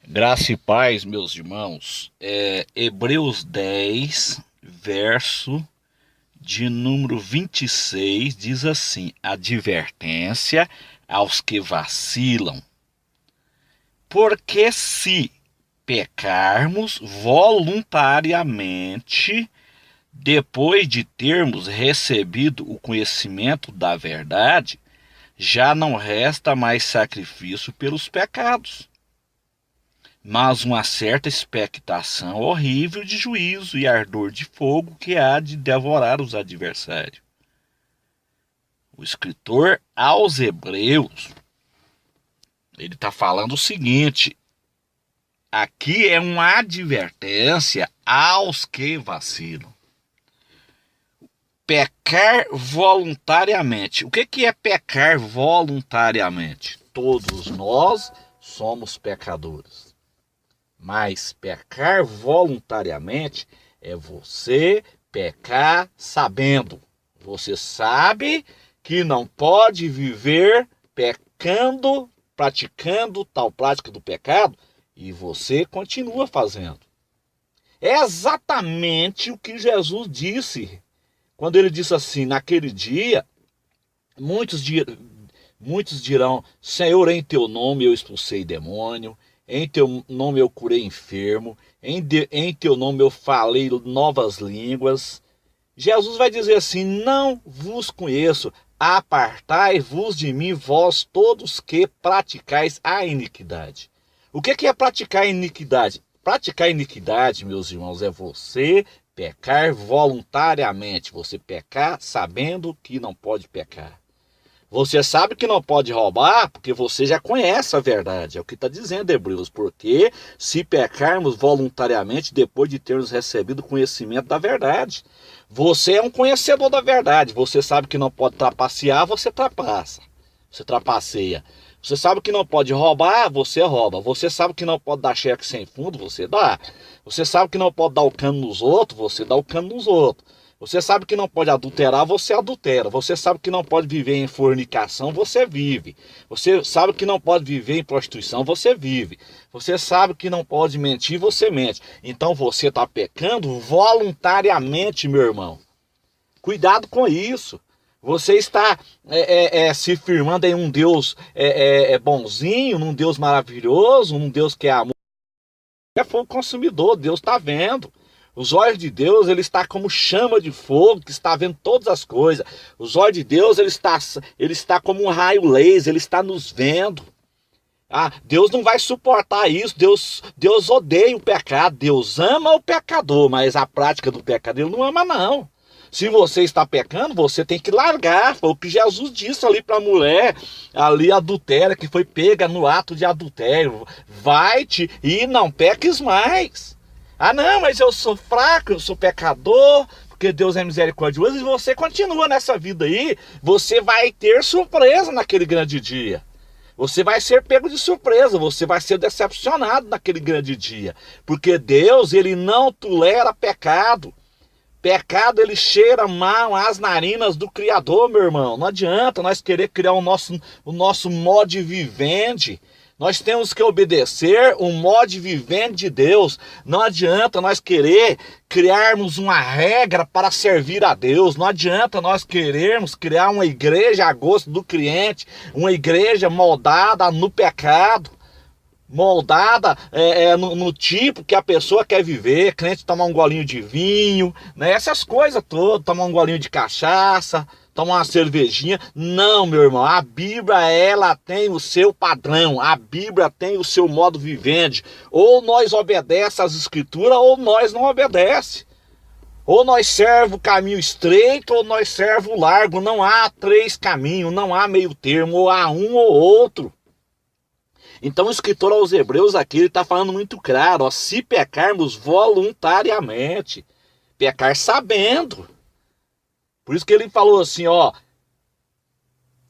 Graça e paz, meus irmãos. Hebreus 10, verso de número 26, diz assim: advertência aos que vacilam. Porque se pecarmos voluntariamente, depois de termos recebido o conhecimento da verdade, já não resta mais sacrifício pelos pecados, mas uma certa expectação horrível de juízo e ardor de fogo que há de devorar os adversários. O escritor aos Hebreus, ele está falando o seguinte: aqui é uma advertência aos que vacilam. Pecar voluntariamente. O que é pecar voluntariamente? Todos nós somos pecadores. Mas pecar voluntariamente é você pecar sabendo. Você sabe que não pode viver pecando, praticando tal prática do pecado, e você continua fazendo. É exatamente o que Jesus disse, quando ele disse assim: naquele dia, muitos dirão: Senhor, em teu nome eu expulsei demônio, em teu nome eu curei enfermo, em teu nome eu falei novas línguas. Jesus vai dizer assim: não vos conheço, apartai-vos de mim, vós todos que praticais a iniquidade. O que é praticar a iniquidade? Praticar a iniquidade, meus irmãos, é você pecar voluntariamente, você pecar sabendo que não pode pecar. Você sabe que não pode roubar porque você já conhece a verdade. É o que está dizendo Hebreus. Porque se pecarmos voluntariamente depois de termos recebido conhecimento da verdade. Você é um conhecedor da verdade. Você sabe que não pode trapacear, você trapaça. Você trapaceia. Você sabe que não pode roubar, você rouba. Você sabe que não pode dar cheque sem fundo, você dá. Você sabe que não pode dar o cano nos outros, você dá o cano nos outros. Você sabe que não pode adulterar, você adultera. Você sabe que não pode viver em fornicação, você vive. Você sabe que não pode viver em prostituição, você vive. Você sabe que não pode mentir, você mente. Então você está pecando voluntariamente, meu irmão. Cuidado com isso. Você está se firmando em um Deus bonzinho, num Deus maravilhoso, num Deus que é amor. É fogo consumidor, Deus está vendo. Os olhos de Deus, ele está como chama de fogo, que está vendo todas as coisas. Os olhos de Deus, ele está como um raio laser, ele está nos vendo. Deus não vai suportar isso. Deus odeia o pecado. Deus ama o pecador, mas a prática do pecado ele não ama, não. Se você está pecando, você tem que largar. Foi o que Jesus disse ali para a mulher, ali adultéria, que foi pega no ato de adultério. Vai-te e não peques mais. Não, mas eu sou fraco, eu sou pecador, porque Deus é misericordioso, e você continua nessa vida aí, você vai ter surpresa naquele grande dia. Você vai ser pego de surpresa, você vai ser decepcionado naquele grande dia. Porque Deus, ele não tolera pecado. Pecado, ele cheira mal às narinas do Criador, meu irmão. Não adianta nós querer criar o nosso modo vivendi. Nós temos que obedecer o modo vivendi de Deus. Não adianta nós querer criarmos uma regra para servir a Deus. Não adianta nós querermos criar uma igreja a gosto do cliente, uma igreja moldada no pecado, moldada no tipo que a pessoa quer viver. Crente tomar um golinho de vinho, né? Essas coisas todas, tomar um golinho de cachaça, tomar uma cervejinha. Não, meu irmão, a Bíblia, ela tem o seu padrão, a Bíblia tem o seu modo vivendi. Ou nós obedecemos às escrituras, ou nós não obedecemos. Ou nós servos o caminho estreito, ou nós servos o largo. Não há três caminhos, não há meio termo, ou há um ou outro. Então o escritor aos Hebreus aqui, ele está falando muito claro, se pecarmos voluntariamente, pecar sabendo. Por isso que ele falou assim,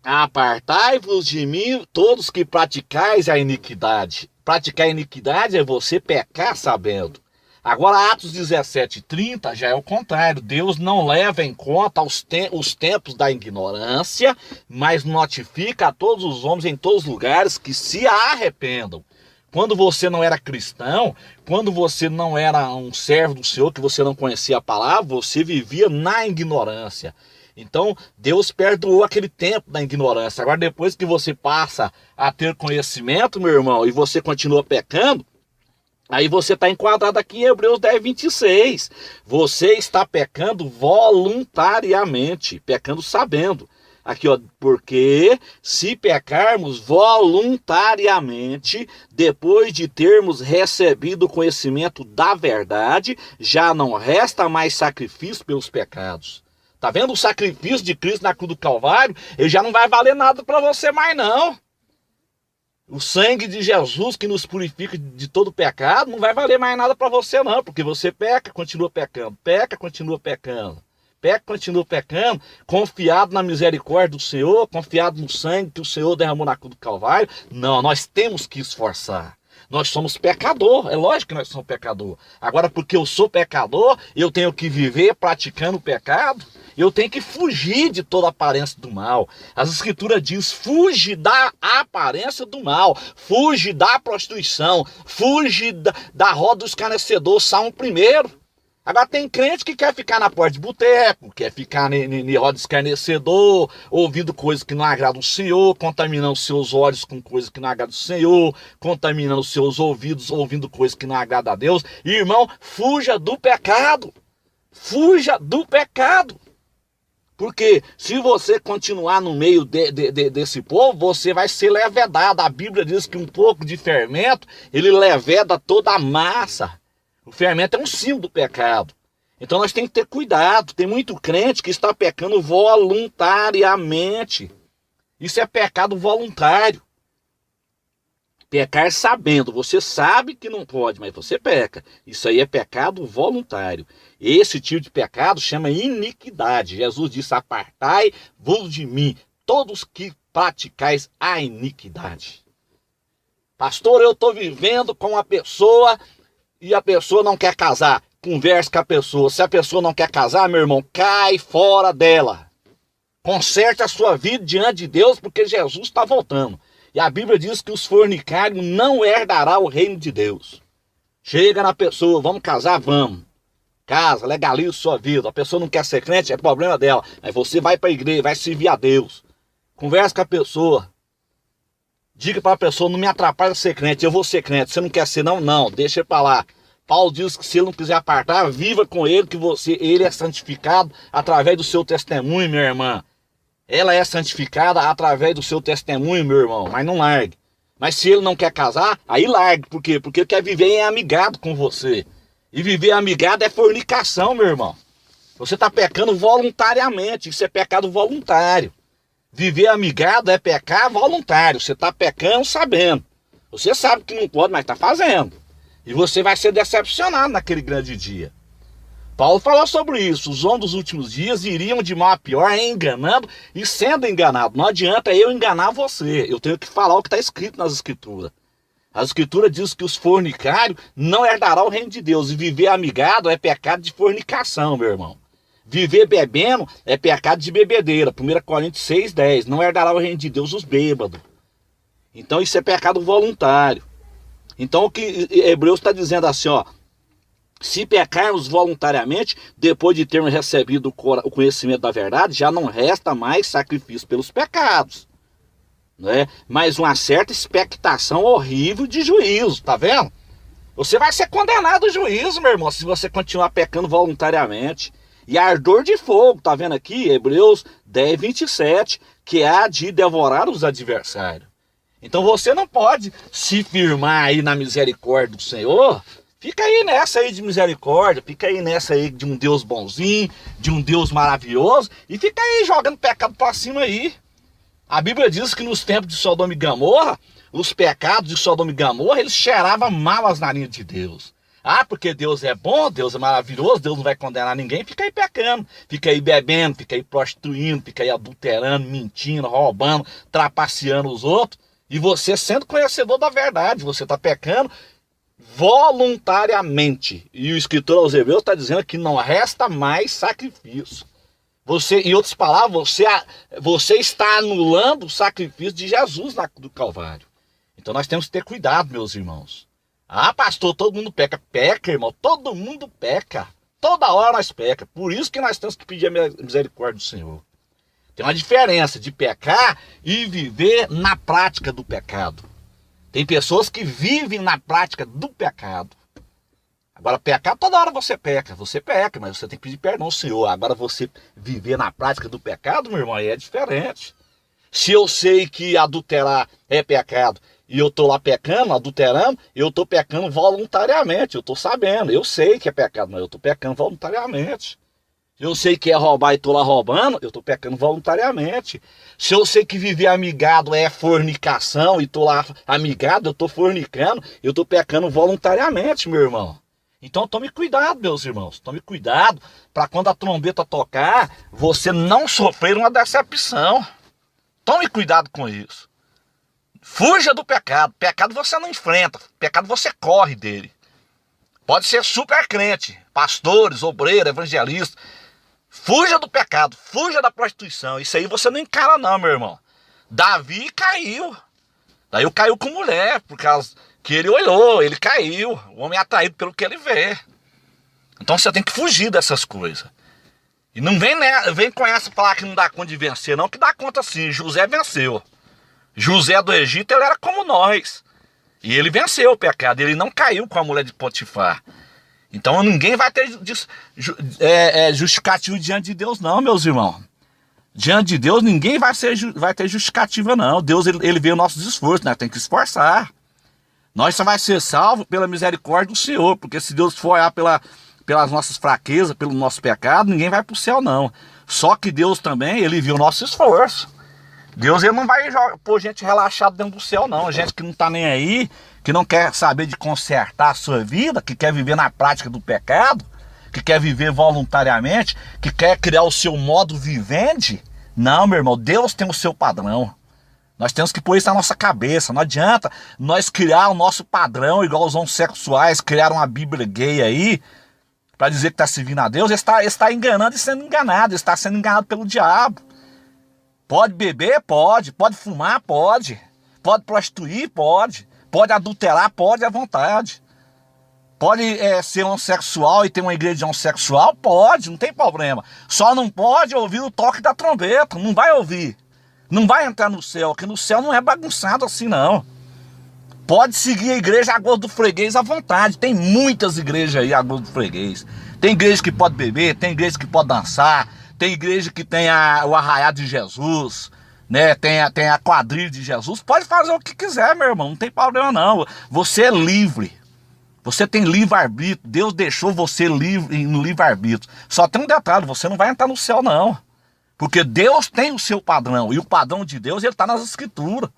apartai-vos de mim, todos que praticais a iniquidade. Praticar a iniquidade é você pecar sabendo. Agora Atos 17:30 já é o contrário. Deus não leva em conta os tempos da ignorância, mas notifica a todos os homens em todos os lugares que se arrependam. Quando você não era cristão, quando você não era um servo do Senhor, que você não conhecia a palavra, você vivia na ignorância. Então, Deus perdoou aquele tempo da ignorância. Agora, depois que você passa a ter conhecimento, meu irmão, e você continua pecando, aí você está enquadrado aqui em Hebreus 10, 26. Você está pecando voluntariamente, pecando sabendo. Aqui, ó, porque se pecarmos voluntariamente, depois de termos recebido o conhecimento da verdade, já não resta mais sacrifício pelos pecados. Tá vendo o sacrifício de Cristo na cruz do Calvário? Ele já não vai valer nada para você mais não. O sangue de Jesus que nos purifica de todo pecado não vai valer mais nada para você não, porque você peca, continua pecando, peca, continua pecando. Peca, continua pecando, confiado na misericórdia do Senhor, confiado no sangue que o Senhor derramou na cruz do Calvário. Não, nós temos que esforçar. Nós somos pecador, é lógico que nós somos pecador. Agora, porque eu sou pecador, eu tenho que viver praticando o pecado, eu tenho que fugir de toda aparência do mal. As Escrituras dizem, fuge da aparência do mal, fuge da prostituição, fuge da roda do escarnecedor, Salmo 1. Agora tem crente que quer ficar na porta de boteco, quer ficar em roda escarnecedor, ouvindo coisas que não agradam o Senhor, contaminando seus olhos com coisas que não agradam o Senhor, contaminando seus ouvidos, ouvindo coisas que não agradam a Deus. Irmão, fuja do pecado. Fuja do pecado. Porque se você continuar no meio desse povo, você vai ser levedado. A Bíblia diz que um pouco de fermento, ele leveda toda a massa. O fermento é um símbolo do pecado. Então nós temos que ter cuidado. Tem muito crente que está pecando voluntariamente. Isso é pecado voluntário. Pecar sabendo. Você sabe que não pode, mas você peca. Isso aí é pecado voluntário. Esse tipo de pecado chama iniquidade. Jesus disse, apartai-vos de mim, todos que praticais a iniquidade. Pastor, eu estou vivendo com uma pessoa e a pessoa não quer casar. Converse com a pessoa. Se a pessoa não quer casar, meu irmão, cai fora dela. Conserte a sua vida diante de Deus, porque Jesus está voltando. E a Bíblia diz que os fornicários não herdarão o reino de Deus. Chega na pessoa, vamos casar? Vamos. Casa, legaliza sua vida. A pessoa não quer ser crente, é problema dela. Aí você vai para a igreja, vai servir a Deus. Converse com a pessoa. Diga para a pessoa, não me atrapalha ser crente, eu vou ser crente. Você não quer ser não? Não, deixa ele para lá. Paulo diz que se ele não quiser apartar, viva com ele, que ele é santificado através do seu testemunho, minha irmã. Ela é santificada através do seu testemunho, meu irmão, mas não largue. Mas se ele não quer casar, aí largue. Por quê? Porque ele quer viver em amigado com você. E viver amigado é fornicação, meu irmão. Você está pecando voluntariamente, isso é pecado voluntário. Viver amigado é pecar voluntário. Você está pecando sabendo. Você sabe que não pode, mas está fazendo. E você vai ser decepcionado naquele grande dia. Paulo falou sobre isso. Os homens dos últimos dias iriam de mal a pior, enganando e sendo enganado. Não adianta eu enganar você. Eu tenho que falar o que está escrito nas Escrituras. As Escrituras dizem que os fornicários não herdarão o reino de Deus. E viver amigado é pecado de fornicação, meu irmão. Viver bebendo é pecado de bebedeira. 1 Coríntios 6,10. Não herdará o reino de Deus os bêbados. Então isso é pecado voluntário. Então o que Hebreus está dizendo assim, ó. Se pecarmos voluntariamente, depois de termos recebido o conhecimento da verdade, já não resta mais sacrifício pelos pecados. Né? Mas uma certa expectação horrível de juízo, tá vendo? Você vai ser condenado ao juízo, meu irmão, se você continuar pecando voluntariamente. E ardor de fogo, tá vendo aqui? Hebreus 10, 27, que há de devorar os adversários. Então você não pode se firmar aí na misericórdia do Senhor. Fica aí nessa aí de misericórdia, fica aí nessa aí de um Deus bonzinho, de um Deus maravilhoso, e fica aí jogando pecado pra cima aí. A Bíblia diz que nos tempos de Sodoma e Gomorra, os pecados de Sodoma e Gomorra, eles cheiravam mal as narinas de Deus. Ah, porque Deus é bom, Deus é maravilhoso, Deus não vai condenar ninguém, fica aí pecando, fica aí bebendo, fica aí prostituindo, fica aí adulterando, mentindo, roubando, trapaceando os outros, e você sendo conhecedor da verdade, você está pecando voluntariamente. E o escritor aos Hebreus está dizendo que não resta mais sacrifício. Você, em outras palavras, você está anulando o sacrifício de Jesus do Calvário. Então nós temos que ter cuidado, meus irmãos. Ah, pastor, todo mundo peca. Peca, irmão, todo mundo peca. Toda hora nós peca. Por isso que nós temos que pedir a misericórdia do Senhor. Tem uma diferença de pecar e viver na prática do pecado. Tem pessoas que vivem na prática do pecado. Agora, pecar, toda hora você peca, mas você tem que pedir perdão ao Senhor. Agora, você viver na prática do pecado, meu irmão, aí é diferente. Se eu sei que adulterar é pecado e eu estou lá pecando, adulterando, eu estou pecando voluntariamente, eu estou sabendo. Eu sei que é pecado, mas eu estou pecando voluntariamente. Se eu sei que é roubar e estou lá roubando, eu estou pecando voluntariamente. Se eu sei que viver amigado é fornicação e estou lá amigado, eu estou fornicando, eu estou pecando voluntariamente, meu irmão. Então tome cuidado, meus irmãos. Tome cuidado para quando a trombeta tocar, você não sofrer uma decepção. Tome cuidado com isso. Fuja do pecado. Pecado você não enfrenta. Pecado você corre dele. Pode ser super crente, pastores, obreiros, evangelistas. Fuja do pecado, fuja da prostituição. Isso aí você não encara não, meu irmão. Davi caiu. Daí caiu com mulher, por causa que ele olhou, ele caiu. O homem é atraído pelo que ele vê. Então você tem que fugir dessas coisas. E não vem com essa falar que não dá conta de vencer, não, que dá conta sim. José venceu. José do Egito, ele era como nós. E ele venceu o pecado, ele não caiu com a mulher de Potifar. Então ninguém vai ter justificativo diante de Deus não, meus irmãos. Diante de Deus ninguém vai ter justificativa não. Deus ele vê os nossos esforços, nós temos que esforçar. Nós só vai ser salvo pela misericórdia do Senhor. Porque se Deus for olhar pelas nossas fraquezas, pelo nosso pecado, ninguém vai para o céu não. Só que Deus também, ele viu o nosso esforço. Deus ele não vai pôr gente relaxada dentro do céu não. Gente que não está nem aí, que não quer saber de consertar a sua vida, que quer viver na prática do pecado, que quer viver voluntariamente, que quer criar o seu modo vivendi. Não, meu irmão, Deus tem o seu padrão. Nós temos que pôr isso na nossa cabeça. Não adianta nós criar o nosso padrão, igual os homossexuais criaram uma Bíblia gay aí, para dizer que está servindo a Deus. Ele está enganando e sendo enganado, ele está sendo enganado pelo diabo. Pode beber? Pode. Pode fumar? Pode. Pode prostituir? Pode. Pode adulterar? Pode à vontade. Pode ser homossexual e ter uma igreja homossexual? Pode, não tem problema. Só não pode ouvir o toque da trombeta, não vai ouvir. Não vai entrar no céu, porque no céu não é bagunçado assim não. Pode seguir a igreja a gosto do freguês à vontade. Tem muitas igrejas aí a gosto do freguês. Tem igreja que pode beber, tem igreja que pode dançar, tem igreja que tem o arraiado de Jesus, né? Tem a quadrilha de Jesus. Pode fazer o que quiser, meu irmão, não tem problema não. Você é livre. Você tem livre-arbítrio. Deus deixou você livre no livre-arbítrio. Só tem um detalhe, você não vai entrar no céu não. Porque Deus tem o seu padrão. E o padrão de Deus, ele está nas escrituras.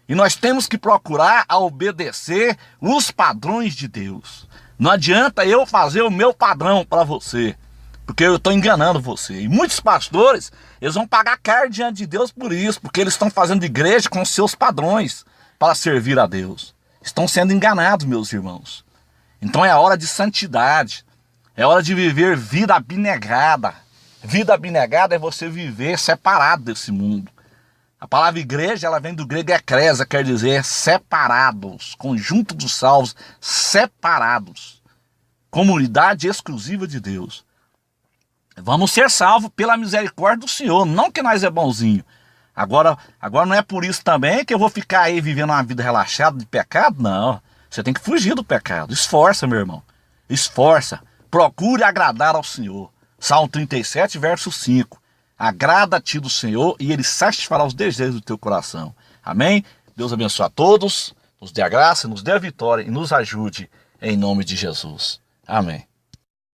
E nós temos que procurar a obedecer os padrões de Deus. Não adianta eu fazer o meu padrão para você. Porque eu estou enganando você. E muitos pastores, eles vão pagar caro diante de Deus por isso. Porque eles estão fazendo igreja com seus padrões para servir a Deus. Estão sendo enganados, meus irmãos. Então é hora de santidade. É hora de viver vida abnegada. Vida abnegada é você viver separado desse mundo. A palavra igreja, ela vem do grego eclésia, quer dizer separados, conjunto dos salvos, separados. Comunidade exclusiva de Deus. Vamos ser salvos pela misericórdia do Senhor, não que nós é bonzinho. Agora não é por isso também que eu vou ficar aí vivendo uma vida relaxada de pecado, não. Você tem que fugir do pecado. Esforça, meu irmão. Esforça. Procure agradar ao Senhor. Salmo 37, verso 5. Agrada-te do Senhor e Ele satisfará os desejos do teu coração. Amém? Deus abençoe a todos, nos dê a graça, nos dê a vitória e nos ajude em nome de Jesus. Amém.